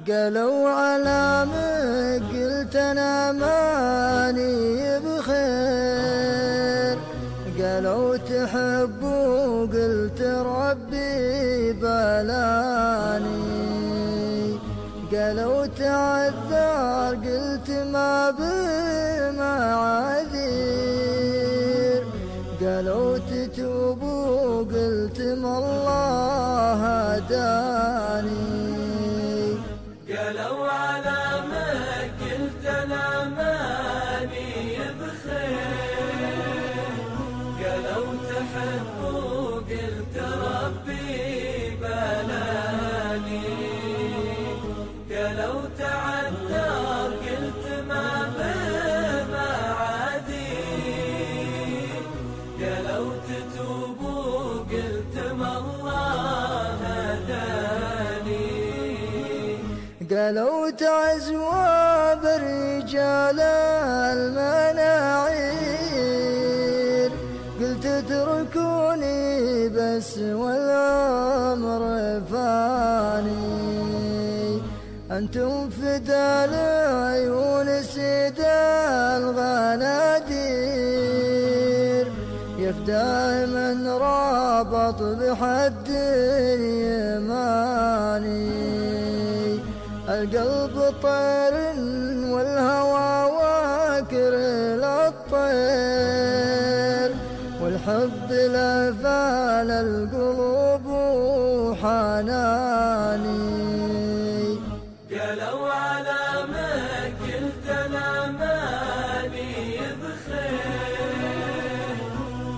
قالوا علامك قلت انا ماني بخير، قالوا تحب وقلت ربي بلاني، قالوا تعذر قلت ما بمعاذير، قالوا تتوب وقلت ما الله هداني. قالوا علامك قلت انا ماني بخير، قالوا تحب وقلت ربي بلاني، قالوا تعذر قلت ما بمعاذير، قالوا تتوب وقلت ما الله هداني. قالوا تعزوا بالرجال المناعير، قلت اتركوني بس والعمر فاني، أنتم فدا لعيون سيد الغنادير، يفدى من رابط بحد يماني، القلب طير والهوى واكر للطير، والحب لفال القلوب وحناني. قالوا علامك قلت انا ماني بخير،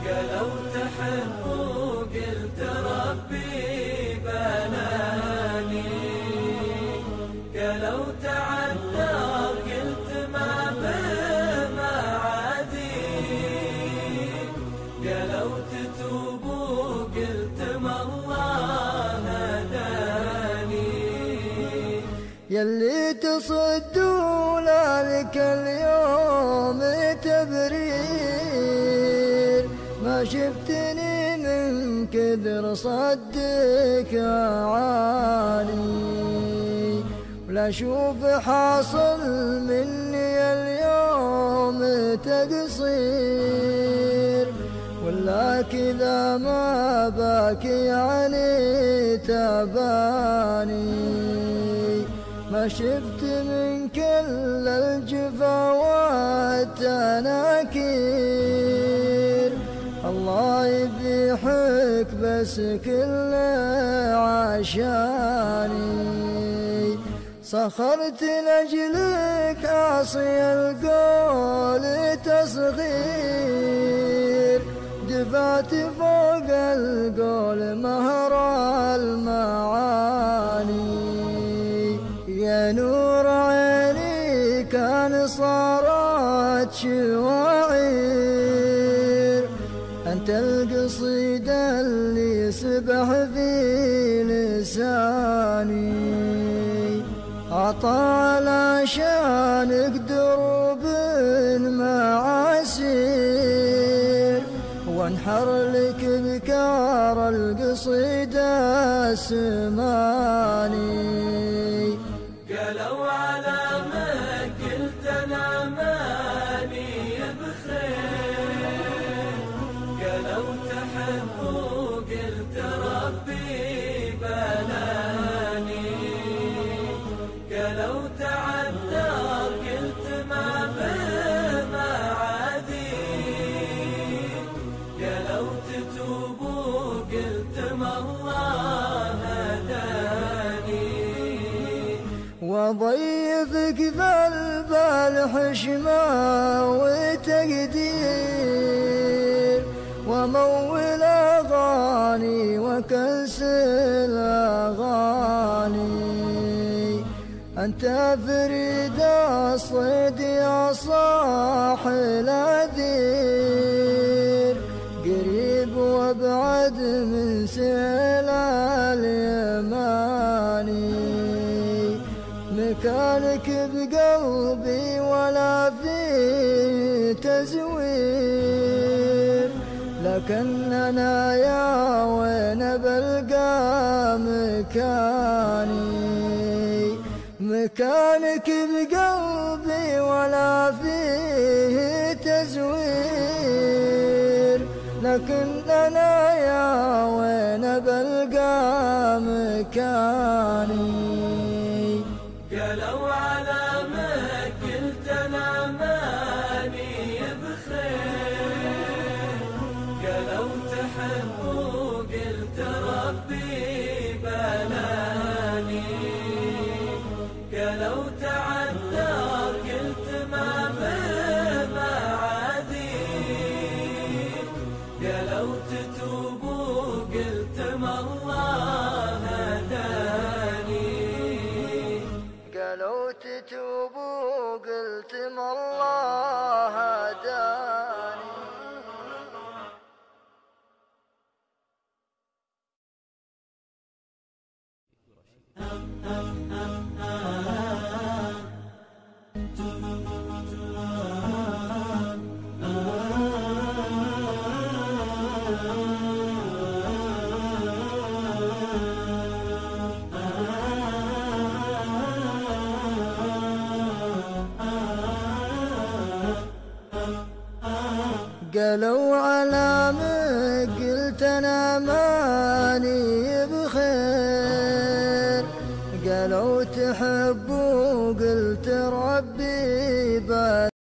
قالوا تحب وقلت ربي بلاني، قالوا تعذر قلت ما بمعاذير، قالوا تتوب وقلت ما الله هداني. يلي تصدوا لك اليوم تبرير، ما شفتني من كدر صدك أعاني، ولا شوف حاصل مني اليوم تقصير، ولا كذا ما باكي يعني تباني، ما شفت من كل الجفا والتناكير، الله يبيحك بس كل عشاني، سخرت لأجلك عصي القول تصغير، دفعت فوق القول مهر المعاني، يا نور عيني كان صارت شواعر، أنت القصيدة اللي سبح في لساني، أطال عشانك دروب معاسير، وانحر لك بكار القصيدة سماني. قالوا علامك قلت انا ماني بخير، قالوا تحب وقلت ربي بلاني، قالوا تعذر قلت ما بمعاذير، قالوا تتوب وقلت ما الله هداني. وضيفك ذا البال حشمة وتقدير، ومول أغاني وكنس الأغاني، أنت فريد الصيد يا صاح الأذير، سيل اليماني، مكانك بقلبي ولا فيه تزوير، لكننا يا وين بلقى مكاني، مكانك بقلبي ولا فيه تزوير، لكننا يا وين بلقى مكاني. قالوا على ما قلت انا ماني بخير، قالوا تحب وقلت ربي بلاني، قالوا تعذر قلت ما عادي، قالوا تتوب وقلت ما الله هداني، قالوا تتوب وقلت ما الله هداني. قالوا على ما قلت انا ما